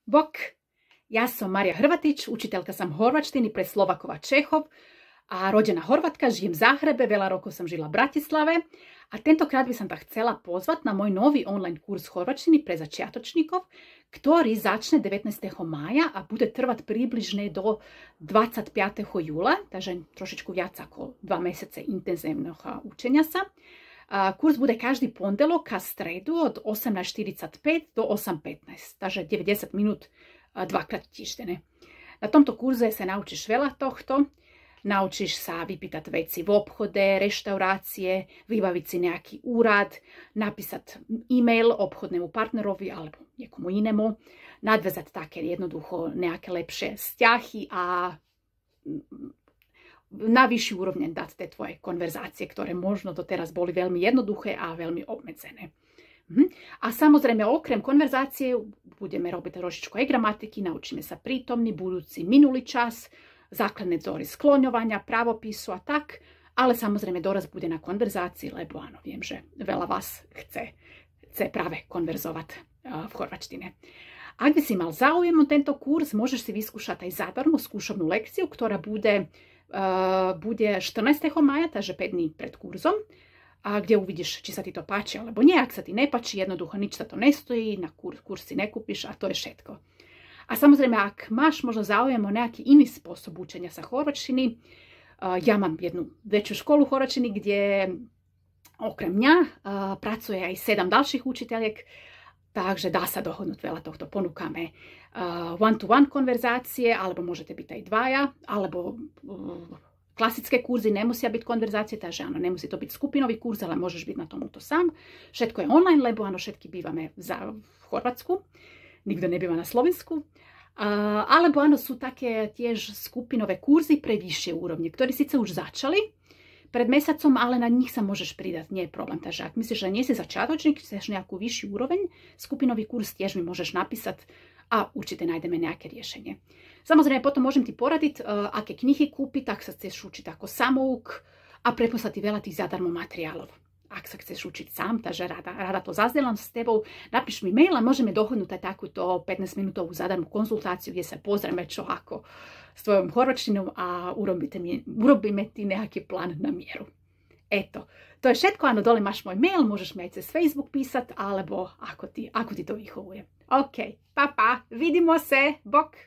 Bok, ja som Marija Hrvatić, učiteľka sam horvačtiny pre Slovakova Čehov, a rođena Horvatka, žijem v Zahrebe, veľa rokov sam žila v Bratislave a tentokrát by som ta chcela pozvat na môj nový online kurs horvačtiny pre začiatočníkov, ktorý začne 19. mája a bude trvať približne do 25. júla, takže trošičku viac ako 2 mjesece intenzívneho učenia sa. Kurs bude každý pondelok a stredu od 18:45 do 8:15, takže 90 minút dvakrát týždenne. Na tomto kurze sa naučíš veľa tohto. Naučíš sa vypýtať veci v obchode, reštaurácie, vybaviť si nejaký úrad, napísať e-mail obchodnému partnerovi alebo niekomu inému, nadväzať také jednoducho nejaké lepšie vzťahy a na vyšší úrovne dať tie tvoje konverzácie, ktoré možno doteraz boli veľmi jednoduché a veľmi obmedzené. A samozrejme, okrem konverzácie budeme robiť trošičku aj gramatiky, naučíme sa prítomný, budúci, minulý čas, základné vzory skloňovania, pravopisu a tak, ale samozrejme doraz bude na konverzácii, lebo áno, viem, že veľa vás chce práve konverzovať v chorvačtine. Ak by si mal záujem o tento kurz, môžeš si vyskúšať aj zadarmo skúšobnú lekciu, ktorá bude 14. maja, takže 5 dní pred kurzom, a kde uvidíš, či sa ti to páči alebo nie. Ak sa ti nepáči, jednoducho nič sa to nestojí, na kurz si nekúpiš a to je všetko. A samozrejme, ak máš možno záujem o nejaký iný spôsob učenia sa chorvačtiny, ja mám jednu väčšiu školu chorvačtiny, kde okrem mňa pracuje aj 7 ďalších učiteľiek, takže dá sa dohodnúť veľa tohto. Ponúkame one-to-one konverzácie, alebo môžete byť aj dvaja, alebo klasické kurzy, nemusia byť konverzácie, takže áno, nemusí to byť skupinový kurz, ale môžeš byť na tomuto sám. Všetko je online, lebo áno, všetky bývame v Chorvátsku. Nikto nebýva na Slovensku. Alebo áno, sú také tiež skupinové kurzy pre vyššie úrovne, ktorí síce už začali pred mesiacom, ale na nich sa môžeš pridať, nie je problém. Takže ak myslíš, že nie si začiatočník, chceš nejakú vyššiu úroveň, skupinový kurz tiež mi môžeš napísať a určite nájdeme nejaké riešenie. Samozrejme, potom môžem ti poradiť, aké knihy kúpiť, tak sa chceš učiť ako samouk a preposlať ti veľa tých zadarmo materiálov. Ak sa chceš učiť sám, takže rada to zazdielam s tebou. Napíš mi mail a môžeme dohodnúť aj takúto 15-minútovú zadarmú konzultáciu, kde sa pozrieme čo ako s tvojou chorvačtinou a urobíme ti nejaký plán na mieru. Eto, to je všetko, áno, dole máš môj mail, môžeš mi aj cez Facebook písať, alebo ako ti to vychovuje. OK, pa, vidimo se, bok!